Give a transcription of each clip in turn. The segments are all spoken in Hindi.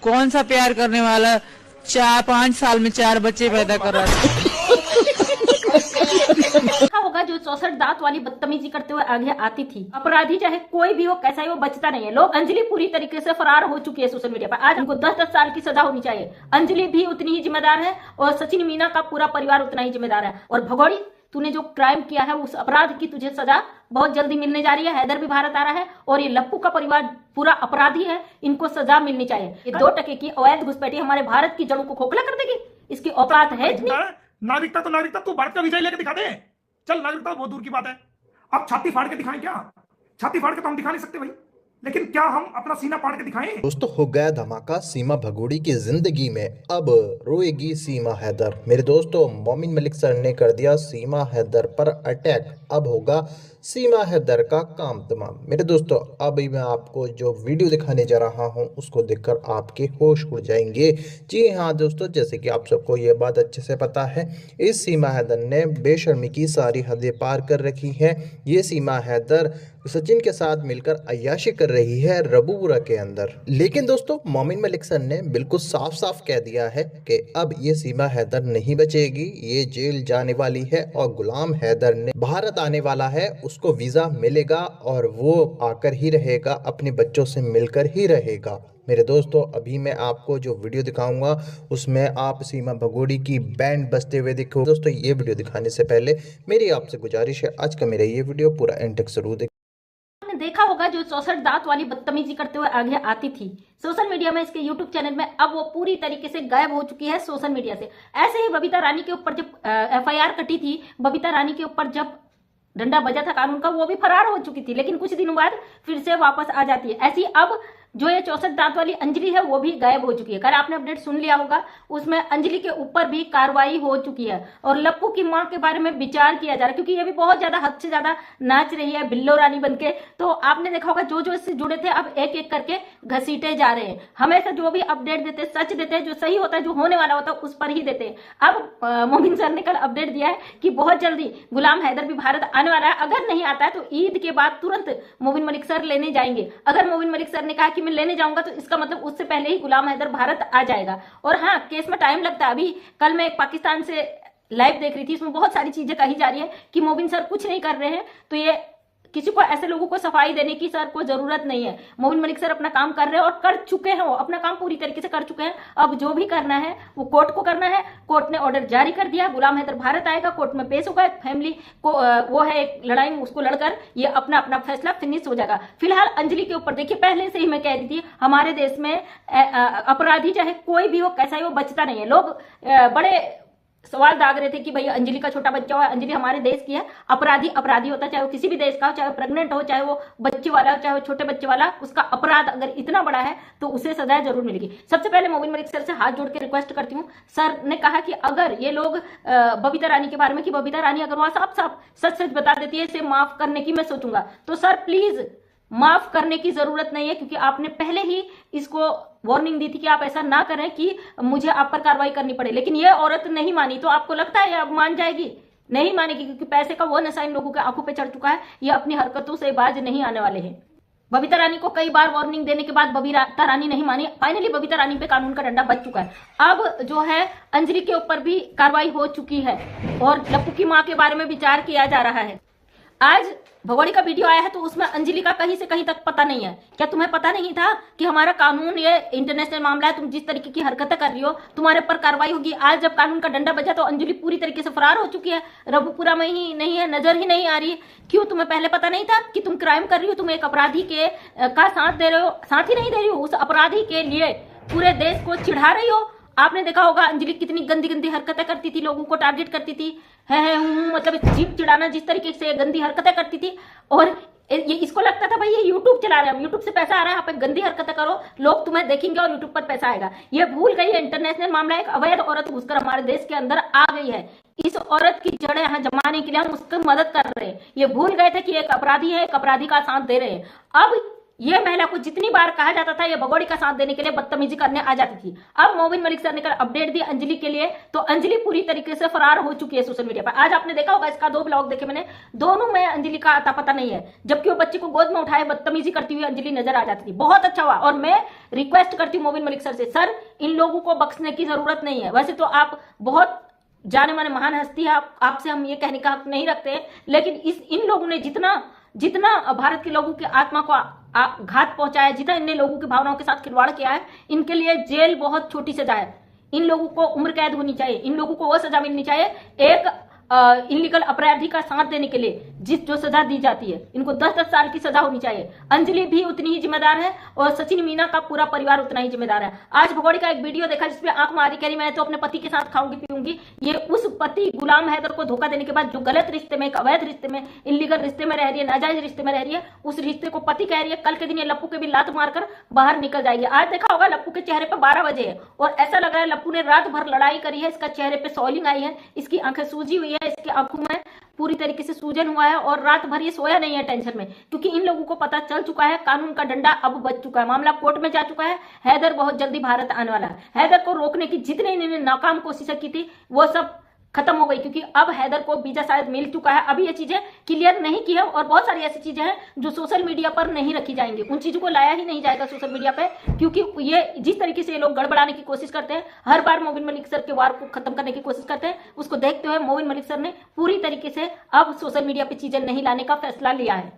कौन सा प्यार करने वाला 4-5 साल में 4 बच्चे पैदा कर रहा है। देखा होगा जो 64 दांत वाली बदतमीजी करते हुए आगे आती थी, अपराधी चाहे कोई भी हो, कैसा ही वो बचता नहीं है। लोग अंजलि पूरी तरीके से फरार हो चुकी है सोशल मीडिया पर। आज उनको 10-10 साल की सजा होनी चाहिए। अंजलि भी उतनी ही जिम्मेदार है और सचिन मीना का पूरा परिवार उतना ही जिम्मेदार है। और भगोड़ी, तूने जो क्राइम किया है उस अपराध की तुझे सजा बहुत जल्दी मिलने जा रही है। हैदर भी भारत आ रहा है और ये लप्पू का परिवार पूरा अपराधी है, इनको सजा मिलनी चाहिए। ये 2 टके की अवैध घुसपैठी हमारे भारत की जड़ों को खोखला कर देगी। इसकी औकात है इतनी। नागरिकता तो नागरिकता, तू भारत का विजय लेके दिखा दे। चल, नागरिकता बहुत दूर की बात है। अब छाती फाड़ के दिखाएं क्या? छाती फाड़ के तो हम दिखा नहीं सकते भाई, लेकिन क्या हम अपना सीना फाड़ के दिखाएं? दोस्तों, हो गया धमाका सीमा भगोड़ी की जिंदगी में। अब रोएगी सीमा हैदर। मेरे दोस्तों, मोमिन मलिक सर ने कर दिया सीमा हैदर पर अटैक। अब होगा सीमा हैदर का काम तमाम। मेरे दोस्तों, अभी मैं आपको जो वीडियो दिखाने जा रहा हूं उसको देखकर आपके होश उड़ जाएंगे। जी हाँ दोस्तों, जैसे कि आप सबको ये बात अच्छे से पता है, इस सीमा हैदर ने बेशर्मी की सारी हदें पार कर रखी हैं। ये सीमा हैदर सचिन के साथ मिलकर अय्याशी कर रही है रबूपुरा के अंदर। लेकिन दोस्तों, मोमिन मलिक सर ने बिल्कुल साफ साफ कह दिया है कि अब ये सीमा हैदर नहीं बचेगी, ये जेल जाने वाली है और गुलाम हैदर ने भारत आने वाला है, उसको वीजा मिलेगा और वो आकर ही रहेगा, अपने बच्चों से मिलकर ही रहेगा। मेरे दोस्तों, अभी मैं आपको जो वीडियो दिखाऊंगा उसमें आप सीमा भगोड़ी की बैंड बजते हुए देखो। दोस्तों, ये वीडियो दिखाने से पहले मेरी आपसे गुजारिश है, आज का मेरा ये वीडियो पूरा एंड तक जरूर देखिए। देखा होगा जो 64 दांत वाली बदतमीजी करते हुए आगे आती थी सोशल मीडिया में, इसके यूट्यूब चैनल में, अब वो पूरी तरीके से गायब हो चुकी है सोशल मीडिया से। ऐसे ही बबीता रानी के ऊपर जब FIR कटी थी, बबीता रानी के ऊपर जब डंडा बजा था कानून का, वो भी फरार हो चुकी थी, लेकिन कुछ दिनों बाद फिर से वापस आ जाती है। ऐसी अब जो ये 64 दांत वाली अंजलि है वो भी गायब हो चुकी है। कल आपने अपडेट सुन लिया होगा, उसमें अंजलि के ऊपर भी कार्रवाई हो चुकी है और लप्पू की मां के बारे में विचार किया जा रहा है, क्योंकि ये भी बहुत ज्यादा हद से ज्यादा नाच रही है बिल्लो रानी बनके। तो आपने देखा होगा जो जो इससे जुड़े थे अब एक एक करके घसीटे जा रहे हैं। हमेशा जो भी अपडेट देते, सच देते हैं, जो सही होता है, जो होने वाला होता है उस पर ही देते हैं। अब मोमिन सर ने कल अपडेट दिया है कि बहुत जल्दी गुलाम हैदर भी भारत आने वाला है। अगर नहीं आता है तो ईद के बाद तुरंत मोमिन मलिक सर लेने जाएंगे। अगर मोमिन मलिक सर ने कहा कि मैं लेने जाऊंगा तो इसका मतलब उससे पहले ही गुलाम हैदर भारत आ जाएगा। और हाँ, केस में टाइम लगता है। अभी कल मैं एक पाकिस्तान से लाइव देख रही थी, इसमें बहुत सारी चीजें कही जा रही है कि मोमिन सर कुछ नहीं कर रहे हैं, तो ये किसी को, ऐसे लोगों को सफाई देने की सर को जरूरत नहीं है। मोमिन मलिक सर अपना काम कर रहे हैं और कर चुके हैं, वो अपना काम पूरी तरीके से कर चुके हैं। अब जो भी करना है वो कोर्ट को करना है। कोर्ट ने ऑर्डर जारी कर दिया, गुलाम हैदर भारत आएगा, कोर्ट में पेश होगा, फैमिली को वो है एक लड़ाई में, उसको लड़कर ये अपना अपना फैसला फिनिश हो जाएगा। फिलहाल अंजलि के ऊपर देखिए, पहले से ही मैं कह रही थी, हमारे देश में अपराधी चाहे कोई भी हो, कैसा ही हो, बचता नहीं है। लोग बड़े सवाल दाग रहे थे कि भैया अंजलि का छोटा बच्चा हो, अंजलि हमारे देश की है। अपराधी अपराधी होता है, चाहे वो किसी भी देश का हो, चाहे वो प्रेग्नेंट हो, चाहे वो बच्चे वाला हो, चाहे वो छोटे बच्चे वाला, उसका अपराध अगर इतना बड़ा है तो उसे सजा जरूर मिलेगी। सबसे पहले मोमिन मलिक सर से हाथ जोड़ के रिक्वेस्ट करती हूँ। सर ने कहा कि अगर ये लोग बबीता रानी के बारे में, कि बबीता रानी अगर वहां साफ साफ सच सच बता देती है, इसे माफ करने की मैं सोचूंगा, तो सर प्लीज माफ करने की जरूरत नहीं है, क्योंकि आपने पहले ही इसको वार्निंग दी थी कि आप ऐसा ना करें कि मुझे आप पर कार्रवाई करनी पड़े। लेकिन ये औरत नहीं मानी, तो आपको लगता है ये अब मान जाएगी? नहीं मानेगी, क्योंकि पैसे का वो नशा इन लोगों के आंखों पे चढ़ चुका है। ये अपनी हरकतों से बाज नहीं आने वाले हैं। बबीता रानी को कई बार वार्निंग देने के बाद बबीता रानी नहीं मानी। फाइनली बबीता रानी पे कानून का डंडा बज चुका है। अब जो है अंजलि के ऊपर भी कार्रवाई हो चुकी है और लप्पू की मां के बारे में विचार किया जा रहा है। आज भगोड़ी का वीडियो आया है तो उसमें अंजलि का कहीं से कहीं तक पता नहीं है। क्या तुम्हें पता नहीं था कि हमारा कानून ये इंटरनेशनल मामला है, तुम जिस तरीके की हरकतें कर रही हो तुम्हारे पर कार्रवाई होगी। आज जब कानून का डंडा बजा तो अंजलि पूरी तरीके से फरार हो चुकी है, रबूपुरा में ही नहीं है, नजर ही नहीं आ रही है। क्यों? तुम्हें पहले पता नहीं था कि तुम क्राइम कर रही हो, तुम एक अपराधी के का साथ दे रहे हो, साथ ही नहीं दे रही हो, उस अपराधी के लिए पूरे देश को चिढ़ा रही हो। आपने देखा होगा अंजलि कितनी गंदी गंदी हरकतें करती थी, लोगों को टारगेट करती थी, है मतलब जीप चिढ़ाना, जिस तरीके से गंदी हरकतें करती थी। और ये इसको लगता था भाई ये यूट्यूब चला रहे हैं, यूट्यूब से पैसा आ रहा है, आप गंदी हरकतें करो, लोग तुम्हें देखेंगे और यूट्यूब पर पैसा आएगा। ये भूल गई है इंटरनेशनल मामला, एक अवैध औरत घुसकर हमारे देश के अंदर आ गई है। इस औरत की जड़ें यहाँ जमाने के लिए हम उसकी मदद कर रहे हैं। ये भूल गए थे कि एक अपराधी है, एक अपराधी का साथ दे रहे हैं। अब ये महिला को जितनी बार कहा जाता था ये भगोड़ी का साथ देने के लिए बदतमीजी करने आ जाती थी। अब मोबिन मलिक सर ने कल अपडेट दी अंजलि के लिए, तो अंजलि पूरी तरीके से फरार हो चुकी है सोशल मीडिया पर। आज आपने देखा होगा इसका 2 ब्लॉग देखे मैंने, दोनों में अंजलि का आता पता नहीं है, जबकि वो बच्चे को गोद में उठाए बदतमीजी करती हुई अंजलि नजर आ जाती थी। बहुत अच्छा हुआ, और मैं रिक्वेस्ट करती हूँ मोबिन मलिक सर से, सर इन लोगों को बख्शने की जरूरत नहीं है। वैसे तो आप बहुत जाने माने महान हस्ती है, आपसे हम ये कहने का हक नहीं रखते, लेकिन इन लोगों ने जितना भारत के लोगों की आत्मा को घात पहुंचाया, जितना इनने लोगों की भावनाओं के साथ खिलवाड़ किया है, इनके लिए जेल बहुत छोटी सजा है। इन लोगों को उम्र कैद होनी चाहिए, इन लोगों को वो सजा मिलनी चाहिए एक इलीगल अपराधी का साथ देने के लिए जो सजा दी जाती है, इनको 10-10 साल की सजा होनी चाहिए। अंजलि भी उतनी ही जिम्मेदार है और सचिन मीना का पूरा परिवार उतना ही जिम्मेदार है। आज भगोड़ी का एक वीडियो देखा जिसमें आंख मारी कह रही मैं तो अपने पति के साथ खाऊंगी पीऊंगी। ये उस पति गुलाम हैदर को धोखा देने के बाद जो गलत रिश्ते में, एक अवैध रिश्ते में, इलीगल रिश्ते में रह रही है, नाजायज रिश्ते में रह रही है, उस रिश्ते को पति कह रही है। कल के दिन ये लप्पू के भी लात मारकर बाहर निकल जाएगी। आज देखा होगा लप्पू के चेहरे पर 12 बजे है और ऐसा लग रहा है लप्पू ने रात भर लड़ाई करी है, इसका चेहरे पे सॉलिंग आई है, इसकी आंखें सूजी हुई है, इसकी आंखों में पूरी तरीके से सूजन हुआ है और रात भर ये सोया नहीं है टेंशन में, क्योंकि इन लोगों को पता चल चुका है कानून का डंडा अब बच चुका है, मामला कोर्ट में जा चुका है। हैदर बहुत जल्दी भारत आने वाला है। हैदर को रोकने की जितनी इन्होंने नाकाम कोशिशें की थी वो सब खत्म हो गई, क्योंकि अब हैदर को वीजा शायद मिल चुका है। अभी ये चीजें क्लियर नहीं की है और बहुत सारी ऐसी चीजें हैं जो सोशल मीडिया पर नहीं रखी जाएंगी, उन चीजों को लाया ही नहीं जाएगा सोशल मीडिया पे, क्योंकि ये जिस तरीके से ये लोग गड़बड़ाने की कोशिश करते हैं, हर बार मोबिन मलिक सर के वार को खत्म करने की कोशिश करते हैं, उसको देखते हुए मोबिन मलिक सर ने पूरी तरीके से अब सोशल मीडिया पे चीजें नहीं लाने का फैसला लिया है।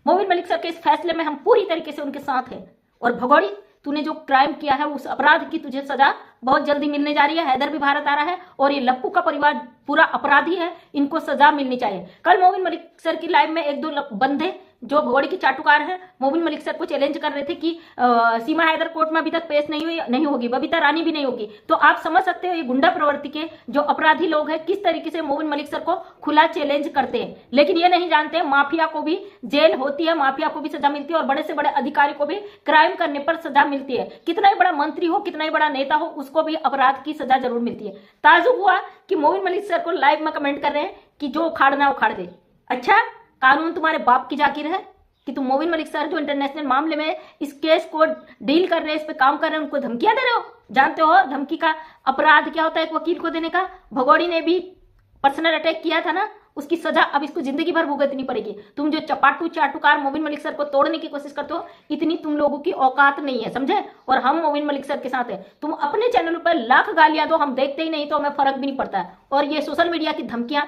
मोबिन मलिक सर के इस फैसले में हम पूरी तरीके से उनके साथ हैं। और भगोड़ी, तूने जो क्राइम किया है उस अपराध की तुझे सजा बहुत जल्दी मिलने जा रही है। हैदर भी भारत आ रहा है और ये लप्पू का परिवार पूरा अपराधी है, इनको सजा मिलनी चाहिए। कल मोबिन मलिक सर की लाइव में 1-2 बंदे जो भगोड़ी की चाटुकार हैं मोबिन मलिक सर को चैलेंज कर रहे थे कि सीमा हैदर कोर्ट में अभी तक पेश नहीं होगी, बबीता रानी भी नहीं होगी। तो आप समझ सकते हो ये गुंडा प्रवृत्ति के जो अपराधी लोग हैं किस तरीके से मोबिन मलिक सर को खुला चैलेंज करते हैं, लेकिन ये नहीं जानते माफिया को भी जेल होती है, माफिया को भी सजा मिलती है और बड़े से बड़े अधिकारी को भी क्राइम करने पर सजा मिलती है। कितना ही बड़ा मंत्री हो, कितना ही बड़ा नेता हो, उसको भी अपराध की सजा जरूर मिलती है। ताजुब हुआ कि मोबिन मलिक सर को लाइव में कमेंट कर रहे हैं कि जो उखाड़ना उखाड़ दे। अच्छा, कानून तुम्हारे बाप की जाकिर है कि तुम मोबिन मलिक सर जो इंटरनेशनल मामले में इस केस को डील कर रहे हैं, इस पे काम कर रहे हैं, उनको धमकियां दे रहे हो। जानते हो धमकी का अपराध क्या होता है एक वकील को देने का? भगोड़ी ने भी पर्सनल अटैक किया था ना, उसकी सजा अब इसको जिंदगी भर भुगतनी पड़ेगी। तुम जो चपाटू चाटुकार मोबिन मलिक सर को तोड़ने की कोशिश करते हो, इतनी तुम लोगों की औकात नहीं है, समझे? और हम मोबिन मलिक सर के साथ हैं। तुम अपने चैनल पर लाख गालियां दो, हम देखते ही नहीं तो हमें फर्क भी नहीं पड़ता है। और ये सोशल मीडिया की धमकियां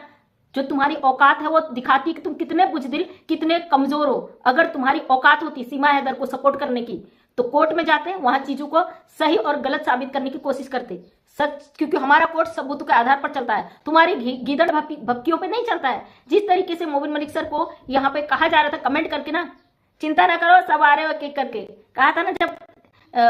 जो तुम्हारी औकात है वो दिखाती कि तुम कितने बुजदिल, कितने कमजोर हो। अगर तुम्हारी औकात होती सीमा हैदर को सपोर्ट करने की तो कोर्ट में जाते हैं, वहां चीजों को सही और गलत साबित करने की कोशिश करते सच, क्योंकि हमारा कोर्ट सबूतों के आधार पर चलता है, तुम्हारी गीदड़ भक्तियों पे नहीं चलता है। जिस तरीके से मोबिन मलिक सर को यहाँ पे कहा जा रहा था कमेंट करके ना, चिंता ना करो सब आ रहे हो एक करके, कहा था ना जब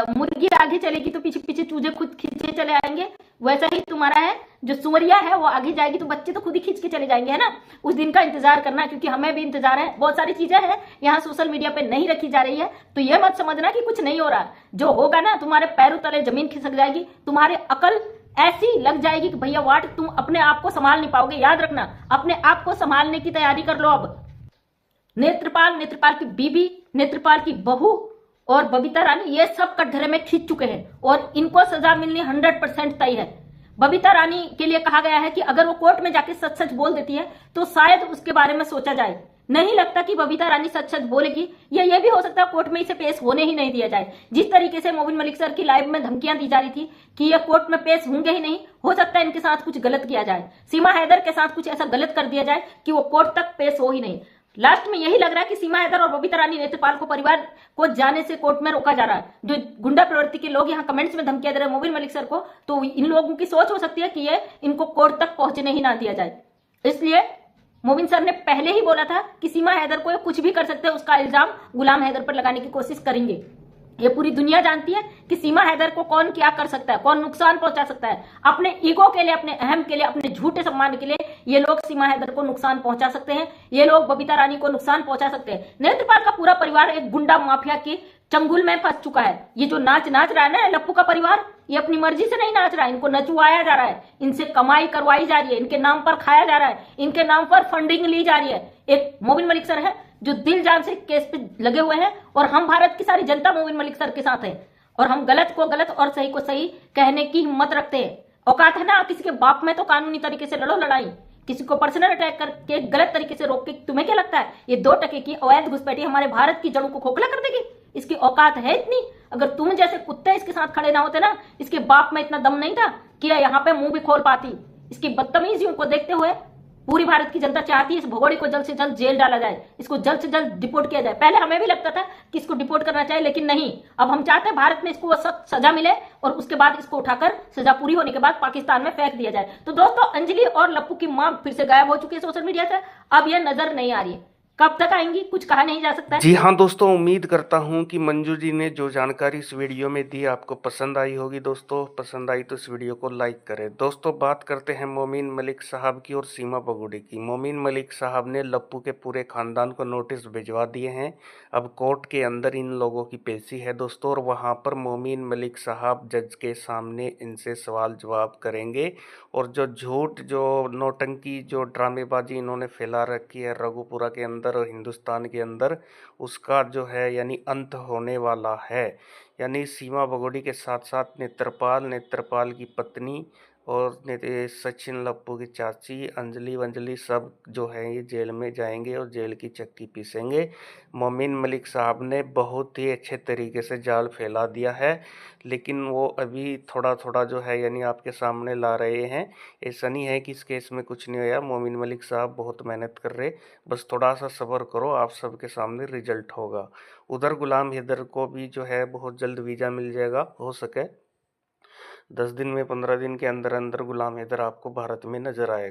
मुर्गी आगे चलेगी तो पीछे पीछे चूजे खुद खींचे चले आएंगे, वैसा ही तुम्हारा है। जो सुवरिया है वो आगे जाएगी तो बच्चे तो खुद ही खींच के चले जाएंगे, है ना? उस दिन का इंतजार करना, क्योंकि हमें भी इंतजार है। बहुत सारी चीजें हैं यहाँ सोशल मीडिया पे नहीं रखी जा रही है, तो ये मत समझना कि कुछ नहीं हो रहा। जो होगा ना तुम्हारे पैरों तले जमीन खिसक जाएगी, तुम्हारे अकल ऐसी लग जाएगी कि भैया वाट, तुम अपने आप को संभाल नहीं पाओगे। याद रखना, अपने आप को संभालने की तैयारी कर लो। अब नेत्रपाल की बीबी, नेत्रपाल की बहू और बबीता रानी ये सब कटघरे में खींच चुके हैं और इनको सजा मिलनी 100% तय है। बबीता रानी के लिए कहा गया है कि अगर वो कोर्ट में जाके सच सच बोल देती है तो शायद उसके बारे में सोचा जाए। नहीं लगता कि बबीता रानी सच सच बोलेगी, या ये भी हो सकता है कोर्ट में इसे पेश होने ही नहीं दिया जाए। जिस तरीके से मोबिन मलिक सर की लाइव में धमकियां दी जा रही थी कि ये कोर्ट में पेश होंगे ही नहीं, हो सकता है इनके साथ कुछ गलत किया जाए, सीमा हैदर के साथ कुछ ऐसा गलत कर दिया जाए कि वो कोर्ट तक पेश हो ही नहीं। लास्ट में यही लग रहा है कि सीमा हैदर और बबीता रानी नेत्रपाल को परिवार को जाने से कोर्ट में रोका जा रहा है। जो गुंडा प्रवृत्ति के लोग यहाँ कमेंट्स में धमकियां दे रहे हैं मोबिन मलिक सर को, तो इन लोगों की सोच हो सकती है कि ये इनको कोर्ट तक पहुंचने ही ना दिया जाए। इसलिए मोबिन सर ने पहले ही बोला था कि सीमा हैदर को कुछ भी कर सकते हैं, उसका इल्जाम गुलाम हैदर पर लगाने की कोशिश करेंगे। ये पूरी दुनिया जानती है कि सीमा हैदर को कौन क्या कर सकता है, कौन नुकसान पहुंचा सकता है। अपने ईगो के लिए, अपने अहम के लिए, अपने झूठे सम्मान के लिए ये लोग सीमा हैदर को नुकसान पहुंचा सकते हैं, ये लोग बबीता रानी को नुकसान पहुंचा सकते हैं। नेत्रपाल का पूरा परिवार एक गुंडा माफिया के चंगुल में फंस चुका है। ये जो नाच रहा है ना लप्पू का परिवार, ये अपनी मर्जी से नहीं नाच रहा है, इनको नचवाया जा रहा है, इनसे कमाई करवाई जा रही है, इनके नाम पर खाया जा रहा है, इनके नाम पर फंडिंग ली जा रही है। एक मोबिन मलिक सर है जो दिल जान से केस पे लगे हुए हैं और हम भारत की सारी जनता मोमिन मलिक सर के साथ है और हम गलत को गलत और सही को सही कहने की हिम्मत रखते हैं। औकात है ना किसी के बाप में तो कानूनी तरीके से लड़ो लड़ाई, किसी को पर्सनल अटैक करके गलत तरीके से रोक के तुम्हें क्या लगता है ये 2 टके की अवैध घुसपैठी हमारे भारत की जड़ों को खोखला कर देगी? इसकी औकात है इतनी? अगर तुम जैसे कुत्ते इसके साथ खड़े ना होते ना, इसके बाप में इतना दम नहीं था कि यहाँ पे मुंह भी खोल पाती। इसकी बदतमीजियों को देखते हुए पूरी भारत की जनता चाहती है इस भगोड़े को जल्द से जल्द जेल डाला जाए, इसको जल्द से जल्द डिपोर्ट किया जाए। पहले हमें भी लगता था कि इसको डिपोर्ट करना चाहिए, लेकिन नहीं, अब हम चाहते हैं भारत में इसको सख्त सजा मिले और उसके बाद इसको उठाकर सजा पूरी होने के बाद पाकिस्तान में फेंक दिया जाए। तो दोस्तों, अंजलि और लप्पू की मां फिर से गायब हो चुकी है सोशल मीडिया से, अब यह नजर नहीं आ रही है। कब तक आएंगी कुछ कहा नहीं जा सकता है। जी हाँ दोस्तों, उम्मीद करता हूँ कि मंजू जी ने जो जानकारी इस वीडियो में दी आपको पसंद आई होगी। दोस्तों पसंद आई तो इस वीडियो को लाइक करें। दोस्तों बात करते हैं मोमीन मलिक साहब की और सीमा भगोड़ी की। मोमीन मलिक साहब ने लप्पू के पूरे खानदान को नोटिस भिजवा दिए हैं। अब कोर्ट के अंदर इन लोगों की पेशी है दोस्तों, और वहाँ पर मोमीन मलिक साहब जज के सामने इनसे सवाल जवाब करेंगे। और जो झूठ, जो नौटंकी, जो ड्रामेबाजी इन्होंने फैला रखी है रघुपुरा के अंदर और हिंदुस्तान के अंदर, उसका जो है यानी अंत होने वाला है। यानी सीमा भगोड़ी के साथ साथ नेत्रपाल की पत्नी और सचिन लप्पू की चाची अंजलि सब जो है ये जेल में जाएंगे और जेल की चक्की पीसेंगे। मोमीन मलिक साहब ने बहुत ही अच्छे तरीके से जाल फैला दिया है, लेकिन वो अभी थोड़ा थोड़ा जो है यानी आपके सामने ला रहे हैं। ऐसा नहीं है कि इस केस में कुछ नहीं होया। मोमीन मलिक साहब बहुत मेहनत कर रहे, बस थोड़ा सा सब्र करो, आप सबके सामने रिजल्ट होगा। उधर गुलाम हैदर को भी जो है बहुत जल्द वीज़ा मिल जाएगा, हो सके 10 दिन में 15 दिन के अंदर अंदर गुलाम हैदर आपको भारत में नजर आएगा।